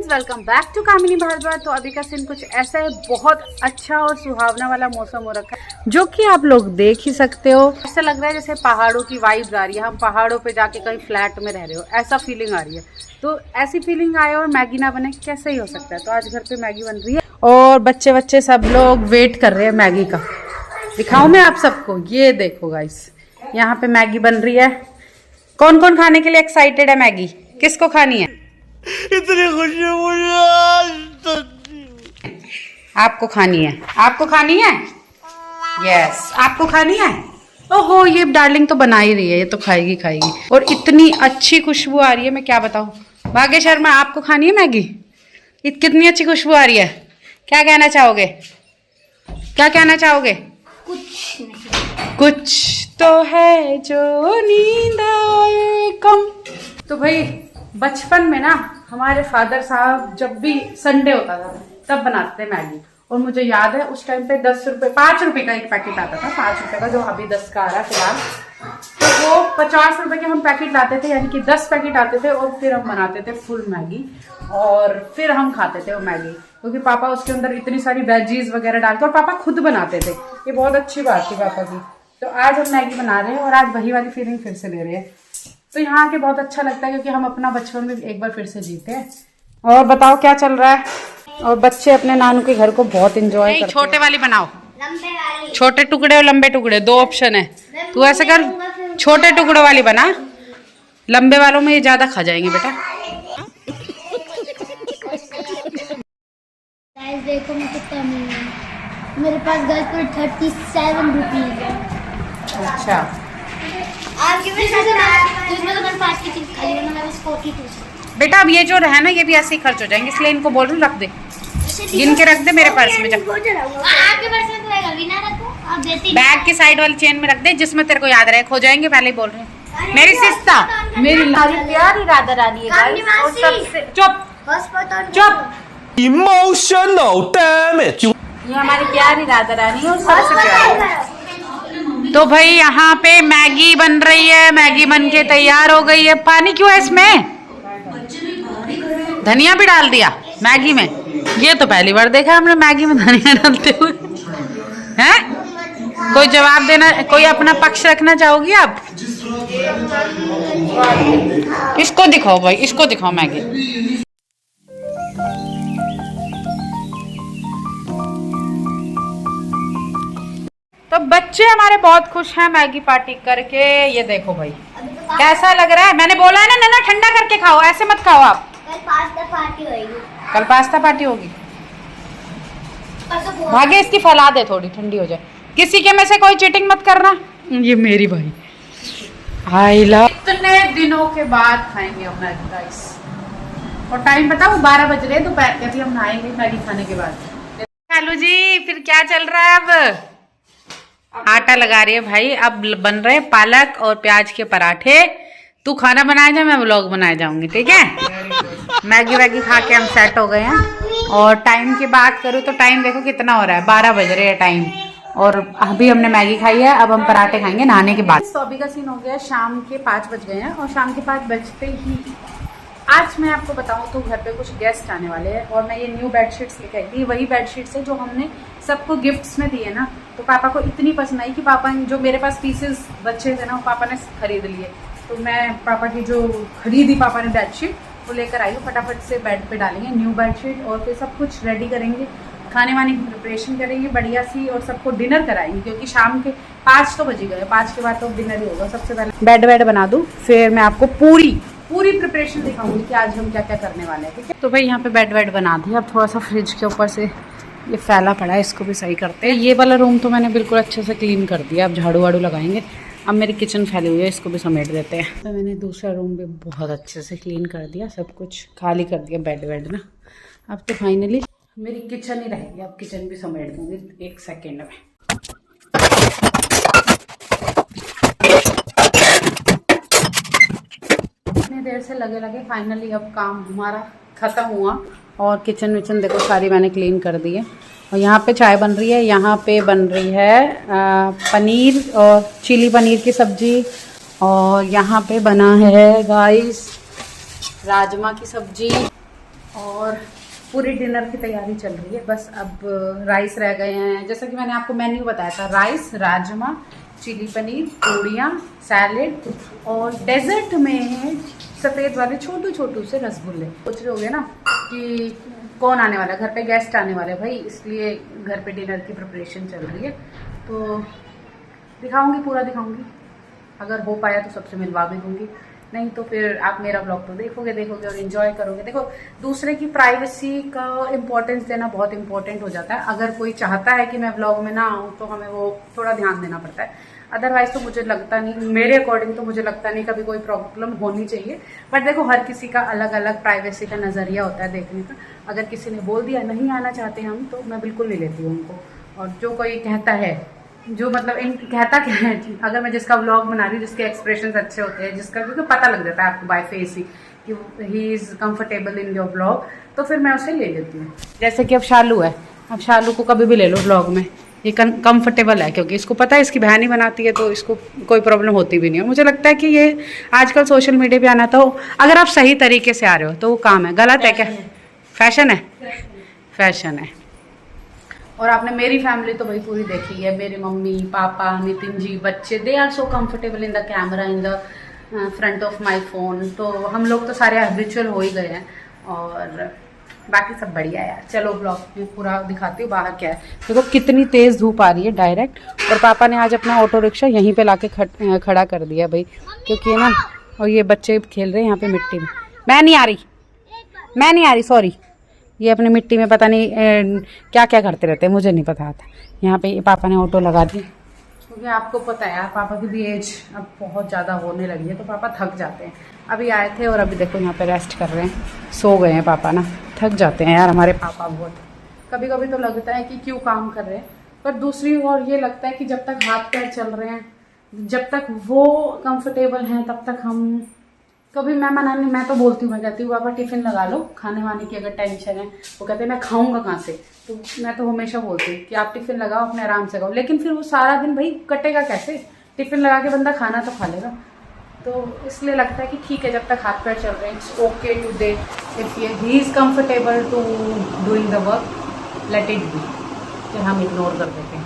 Friends, welcome back to कामिनी भारद्वाज। तो अभी का सीन कुछ ऐसा है, बहुत अच्छा और सुहावना वाला मौसम हो रखा है जो कि आप लोग देख ही सकते हो। ऐसा लग रहा है जैसे पहाड़ों की वाइब्स आ रही है, हम पहाड़ों पे जाके कहीं फ्लैट में रह रहे हो, ऐसा फीलिंग आ रही है। तो ऐसी फीलिंग आए और मैगी ना बने कैसे ही हो सकता है। तो आज घर पे मैगी बन रही है और बच्चे सब लोग वेट कर रहे हैं मैगी का। दिखाऊं मैं आप सबको, ये देखो गाइस, यहाँ पे मैगी बन रही है। कौन कौन खाने के लिए एक्साइटेड है मैगी? किसको खानी है? इतनी खुशी मुझे आपको खानी है, आपको खानी है, यस आपको खानी है। ओहो, ये डार्लिंग तो बना ही रही है, ये तो खाएगी खाएगी। और इतनी अच्छी खुशबू आ रही है, मैं क्या बताऊं। भाग्य शर्मा, आपको खानी है मैगी? कितनी अच्छी खुशबू आ रही है। क्या कहना चाहोगे, क्या कहना चाहोगे? कुछ नहीं। कुछ तो है जो नींद आए कम। तो भाई बचपन में ना हमारे फादर साहब जब भी संडे होता था तब बनाते थे मैगी। और मुझे याद है उस टाइम पे 10 रुपए 5 रुपए का एक पैकेट आता था, 5 रुपए का, जो अभी 10 का आ रहा है फिलहाल। तो वो 50 रुपए के हम पैकेट लाते थे, यानी कि 10 पैकेट आते थे और फिर हम बनाते थे फुल मैगी और फिर हम खाते थे वो मैगी, क्योंकि पापा उसके अंदर इतनी सारी वेजीज वगैरह डाल के, और पापा खुद बनाते थे। ये बहुत अच्छी बात थी पापा की। तो आज हम मैगी बना रहे हैं और आज वही वाली फीलिंग फिर से ले रहे हैं। तो यहाँ के बहुत अच्छा लगता है क्योंकि हम अपना बचपन में एक बार फिर से जीते हैं। और बताओ क्या चल रहा है? और बच्चे अपने नानू के घर को बहुत एंजॉय करते हैं। छोटे वाली बनाओ, लंबे वाली। छोटे टुकड़े और लंबे टुकड़े, दो ऑप्शन है। तू ऐसे कर, छोटे टुकड़ों वाली बना, लंबे वालों में ये ज्यादा खा जाएंगे बेटा। गाइस देखो मैं कितना अमीर हूं। मेरे पास गाइस पूरे 37 रुपीस है। अच्छा, आपके पास इसमें तो मैं 5 की चीज खाली ना, मेरे पास 42 बेटा अब ये जो है ना, ये भी ऐसे ही खर्च हो जाएंगे, इसलिए इनको बोल रही हूँ रख दे, गिन के रख दे मेरे पर्स में। जब आपके पर्स में तो रहेगा भी ना, रखो आप देती बैग की साइड वाली चेन में रख दे, जिसमें तेरे को याद रहे। खो जाएंगे, पहले ही बोल रहे हैं। मेरी सिस्ता, मेरी प्यारी राधा रानी है। चुप चुप, emotional damage। ये हमारी प्यारी राधा रानी है और सबसे प्यारी। तो भाई यहाँ पे मैगी बन रही है, मैगी बन के तैयार हो गई है। पानी क्यों है इसमें? धनिया भी डाल दिया मैगी में? ये तो पहली बार देखा हमने मैगी में धनिया डालते हुए। हैं? कोई जवाब देना, कोई अपना पक्ष रखना चाहोगी आप? इसको दिखाओ भाई, इसको दिखाओ मैगी। तो बच्चे हमारे बहुत खुश हैं मैगी पार्टी करके। ये देखो भाई कैसा लग रहा है। मैंने बोला है ना, ठंडा करके खाओ, ऐसे मत खाओ आप। कल पास्ता पार्टी होगी। कल पास्ता पार्टी होगी। भाग्य इसकी फैला दे, थोड़ी ठंडी हो जाए। किसी के में से कोई चीटिंग मत करना। ये मेरी भाई आई लव। इतने दिनों के बाद खाएंगे हम मैगी गाइस। और टाइम बताओ 12 बज रहे दोपहर के, अभी हम नहाएंगे मैगी खाने के बाद। कालू जी फिर क्या चल रहा है? अब आटा लगा रही है भाई। अब बन रहे पालक और प्याज के पराठे। तू खाना बनाए जा, मैं व्लॉग बनाए जाऊंगी, ठीक है? मैगी वैगी खा के हम सेट हो गए हैं। और टाइम की बात करूँ तो टाइम देखो कितना हो रहा है, 12 बज रहे हैं टाइम। और अभी हमने मैगी खाई है, अब हम पराठे खाएंगे नहाने के बाद। तो अभी का सीन हो गया, शाम के 5 बज गए हैं। और शाम के 5 बजते ही आज मैं आपको बताऊं तो घर पे कुछ गेस्ट आने वाले हैं और मैं ये न्यू बेडशीट्स लेके आई थी। वही बेडशीट्स है जो हमने सबको गिफ्ट्स में दिए ना। तो पापा को इतनी पसंद आई कि पापा ने, जो मेरे पास पीसेस बचे थे ना, वो पापा ने खरीद लिए। तो मैं पापा की जो खरीदी पापा ने बेडशीट, वो लेकर आई हूँ। फटाफट से बेड पे डालेंगे न्यू बेडशीट और फिर सब कुछ रेडी करेंगे, खाने वाने की प्रिपरेशन करेंगे बढ़िया सी, और सबको डिनर कराएंगे क्योंकि शाम के 5 तो बज ही गए। 5 के बाद तो डिनर ही होगा। सबसे पहले बेड वेड बना दूँ, फिर मैं आपको पूरी प्रिपरेशन दिखाऊंगी कि आज हम क्या क्या करने वाले हैं, ठीक है? तो भाई यहाँ पे बेड वेड बना दिया। अब थोड़ा सा फ्रिज के ऊपर से ये फैला पड़ा है, इसको भी सही करते हैं। ये वाला रूम तो मैंने बिल्कुल अच्छे से क्लीन कर दिया, अब झाड़ू वाड़ू लगाएंगे। अब मेरी किचन फैली हुई है, इसको भी समेट देते हैं। तो मैंने दूसरा रूम भी बहुत अच्छे से क्लीन कर दिया, सब कुछ खाली कर दिया बेड वेड ना। अब तो फाइनली मेरी किचन ही रहेगी, अब किचन भी समेट दूंगी 1 सेकेंड में। इतनी देर से लगे फाइनली अब काम हमारा खत्म हुआ। और किचन विचन देखो सारी मैंने क्लीन कर दी है। और यहाँ पे चाय बन रही है, यहाँ पे बन रही है पनीर और चिली पनीर की सब्जी। और यहाँ पे बना है गाइस राजमा की सब्जी। और पूरी डिनर की तैयारी चल रही है। बस अब राइस रह गए हैं, जैसा कि मैंने आपको मेन्यू बताया था, राइस, राजमा, चिली पनीर, पूड़ियाँ, सैलेड और डेजर्ट में सफ़ेद वाले छोटू छोटू से रसगुल्ले। सोच रहे होगे ना कि कौन आने वाला है, घर पे गेस्ट आने वाले भाई, इसलिए घर पे डिनर की प्रिपरेशन चल रही है। तो दिखाऊंगी, पूरा दिखाऊंगी, अगर हो पाया तो सबसे मिलवा भी दूंगी, नहीं तो फिर आप मेरा ब्लॉग तो देखोगे और एंजॉय करोगे। देखो, दूसरे की प्राइवेसी का इम्पोर्टेंस देना बहुत इंपॉर्टेंट हो जाता है। अगर कोई चाहता है कि मैं ब्लॉग में ना आऊँ तो हमें वो थोड़ा ध्यान देना पड़ता है, अदरवाइज तो मुझे लगता नहीं, मेरे अकॉर्डिंग तो मुझे लगता नहीं कभी कोई प्रॉब्लम होनी चाहिए। बट देखो, हर किसी का अलग अलग प्राइवेसी का नज़रिया होता है देखने का। अगर किसी ने बोल दिया नहीं आना चाहते हम, तो मैं बिल्कुल नहीं लेती हूँ उनको। और जो कोई कहता है, जो मतलब इन कहता क्या है, अगर मैं जिसका व्लॉग बना रही हूँ, जिसके एक्सप्रेशंस अच्छे होते हैं, जिसका क्योंकि पता लग जाता है आपको बाय फेस ही कि he is comfortable in your vlog, तो फिर मैं उसे ले लेती हूँ। जैसे कि अब शालू है, अब शालू को कभी भी ले लो व्लॉग में, ये कंफर्टेबल है क्योंकि इसको पता है इसकी बहन ही बनाती है, तो इसको कोई प्रॉब्लम होती भी नहीं है। मुझे लगता है कि ये आजकल सोशल मीडिया पे आना, तो अगर आप सही तरीके से आ रहे हो तो वो काम है, गलत है क्या? फैशन है, फैशन है। और आपने मेरी फैमिली तो भाई पूरी देखी है, मेरे मम्मी पापा, नितिन जी, बच्चे, they are so comfortable in the camera, in the front of my phone. तो हम लोग तो सारे हैबिचुअल हो ही गए हैं और बाकी सब बढ़िया है यार। चलो ब्लॉग में पूरा दिखाती हूँ बाहर क्या है। देखो कितनी तेज़ धूप आ रही है डायरेक्ट, और पापा ने आज अपना ऑटो रिक्शा यहीं पे लाके खड़ा कर दिया भाई, क्योंकि ना, और ये बच्चे खेल रहे हैं यहाँ पे मिट्टी में। मैं नहीं आ रही, सॉरी। ये अपनी मिट्टी में पता नहीं क्या क्या करते रहते हैं, मुझे नहीं पता आता। यहाँ पे पापा ने ऑटो लगा दी, क्योंकि आपको पता है यार, पापा की भी एज अब बहुत ज़्यादा होने लगी है, तो पापा थक जाते हैं। अभी आए थे और अभी देखो यहाँ पे रेस्ट कर रहे हैं, सो गए हैं पापा ना। थक जाते हैं यार हमारे पापा बहुत। कभी कभी तो लगता है कि क्यों काम कर रहे हैं, पर दूसरी ओर ये लगता है कि जब तक हाथ पैर चल रहे हैं, जब तक वो कंफर्टेबल हैं, तब तक हम कभी मैं तो बोलती हूँ, मैं कहती हूँ पापा टिफिन लगा लो, खाने वाने की अगर टेंशन है। वो कहते हैं मैं खाऊंगा कहाँ से, तो मैं तो हमेशा बोलती हूँ कि आप टिफिन लगाओ, अपने आराम से खाओ। लेकिन फिर वो सारा दिन भाई कटेगा कैसे? टिफिन लगा के बंदा खाना तो खा लेगा। तो इसलिए लगता है कि ठीक है, जब तक हाथ पैर चल रहे हैं, it's okay to they, if he is comfortable to doing the work, let it be. फिर हम इग्नोर कर देते हैं।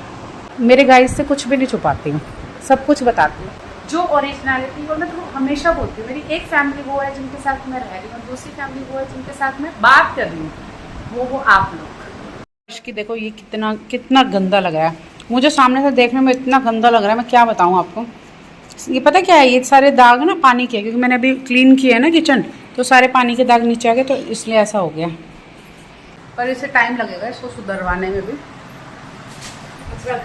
मेरे गाइस से कुछ भी नहीं छुपाती हूँ, सब कुछ बताती हूँ, जो ओरिजिनलिटी। और मैं तो हमेशा बोलती हूँ, मेरी एक फैमिली वो है जिनके साथ मैं रह रही हूँ, दूसरी फैमिली वो है जिनके साथ मैं बात कर रही हूँ, वो आप लोग। कि देखो ये कितना गंदा लग रहा है मुझे, सामने से देखने में इतना गंदा लग रहा है, मैं क्या बताऊँ आपको। ये पता क्या है, ये सारे दाग ना पानी के, क्योंकि मैंने अभी क्लीन किया है ना किचन, तो सारे पानी के दाग नीचे आ गए, तो इसलिए ऐसा हो गया। पर इसे टाइम लगेगा इसको सुधरवाने में भी।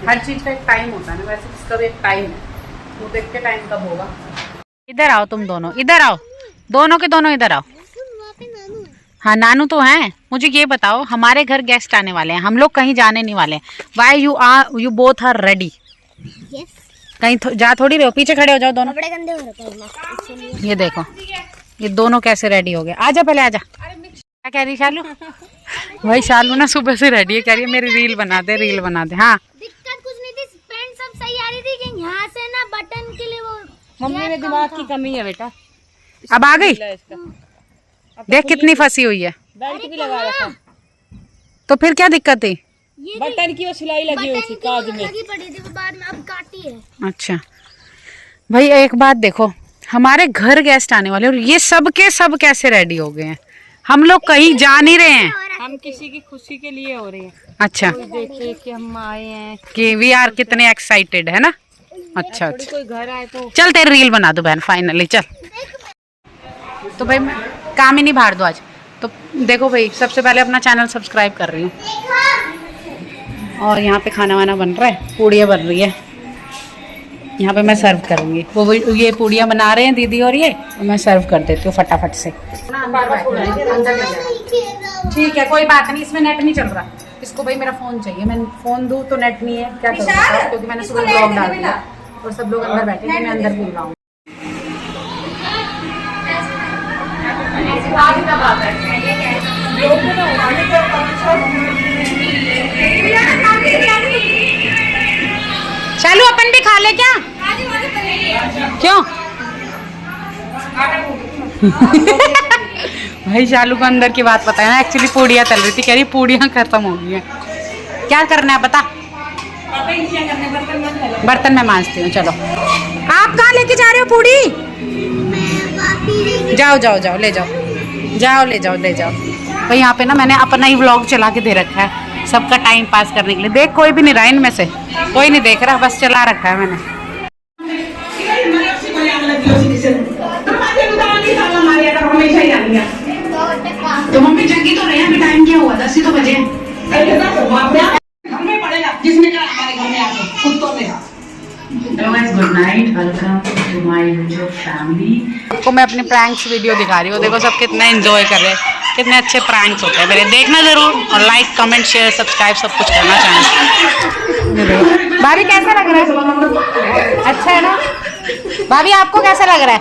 हर चीज़ का एक टाइम होता है ना, वैसे इसका भी एक टाइम है, वो देख के टाइम कब होगा। इधर आओ तुम दोनों, इधर आओ, दोनों के दोनों इधर आओ। हाँ नानू तो हैं। मुझे ये बताओ, हमारे घर गेस्ट आने वाले हैं, हम लोग कहीं जाने नहीं वाले हैं। Why you both are ready? कहीं जा थोड़ी रहे हो, पीछे खड़े हो जाओ दोनों। कपड़े गंदे हो रखे हैं। ये देखो, ये दोनों कैसे रेडी हो गए। आजा पहले आजा। क्या कह रही शालू? भाई शालू ना सुबह से रेडी है, कह रही है मेरी रील बना दे, रील बना दे। हाँ दिक्कत कुछ नहीं थी, पैंट सब सही आ रही थी, कि यहाँ से ना बटन के लिए वो मम्मी में दिमाग की कमी है बेटा। अब आ गई, देख कितनी फंसी हुई है। बेल्ट भी लगा रखा, तो फिर क्या दिक्कत थी? बटन की वो सिलाई लगी हुई थी काज में, लगी पड़ी थी, वो बाद में अब काटी है। अच्छा भाई एक बात देखो, हमारे घर गेस्ट आने वाले और ये सब के सब कैसे रेडी हो गए हैं। हम लोग कहीं जा नहीं रहे हैं, हम किसी की खुशी के लिए हो रहे हैं। अच्छा, देखे कि हम आए हैं, कि वी आर कितने एक्साइटेड है ना। अच्छा अच्छा, कोई घर आए तो चल तेरी रील बना दो बहन फाइनली। चल तो भाई मैं काम ही नहीं भाड़ दो आज। तो देखो भाई, सबसे पहले अपना चैनल सब्सक्राइब कर रही हूँ, और यहाँ पे खाना वाना बन रहा है, पूड़ियाँ बन रही है, यहाँ पे मैं सर्व करूँगी। वो ये पूड़ियाँ बना रहे हैं दीदी, और ये मैं सर्व कर देती हूँ फटाफट से। ठीक है कोई बात नहीं, इसमें नेट नहीं चल रहा, इसको भाई मेरा फ़ोन चाहिए। मैं फ़ोन दूँ तो नेट नहीं है, क्या करूँ, क्योंकि मैंने सुबह ब्लॉग डाल दिया और सब लोग अंदर बैठे थे, मैं अंदर मिल रहा हूँ। चलो अपन भी खा ले क्या? क्यों? भाई शालू को अंदर की बात पता है ना, एक्चुअली पूड़ियाँ तल रही थी, कह रही पूड़ियाँ खत्म हो गई हैं। क्या करना है बता? बर्तन में मांजती हूँ। चलो आप कहाँ लेके जा रहे हो पूड़ी? जाओ जाओ जाओ ले जाओ, जाओ ले जाओ ले जाओ। भाई यहाँ पे ना मैंने अपना ही व्लॉग चला के दे रखा है सबका टाइम पास करने के लिए। देख कोई भी नहीं रहा इनमें से, कोई नहीं देख रहा, बस चला रखा है मैंने। तो मम्मी जगी तो रही है, अभी टाइम क्या हुआ? 10 ही तो बजे। Good night, welcome to my YouTube family. आपको मैं अपने प्रैंक्स वीडियो दिखा रही हूँ, देखो सब कितना एंजॉय कर रहे हैं, कितने अच्छे प्रैंक्स होते हैं मेरे। देखना जरूर और लाइक कमेंट शेयर सब्सक्राइब सब कुछ करना चाहिए। भाभी कैसा लग रहा है? अच्छा है ना? भाभी आपको कैसा लग रहा है?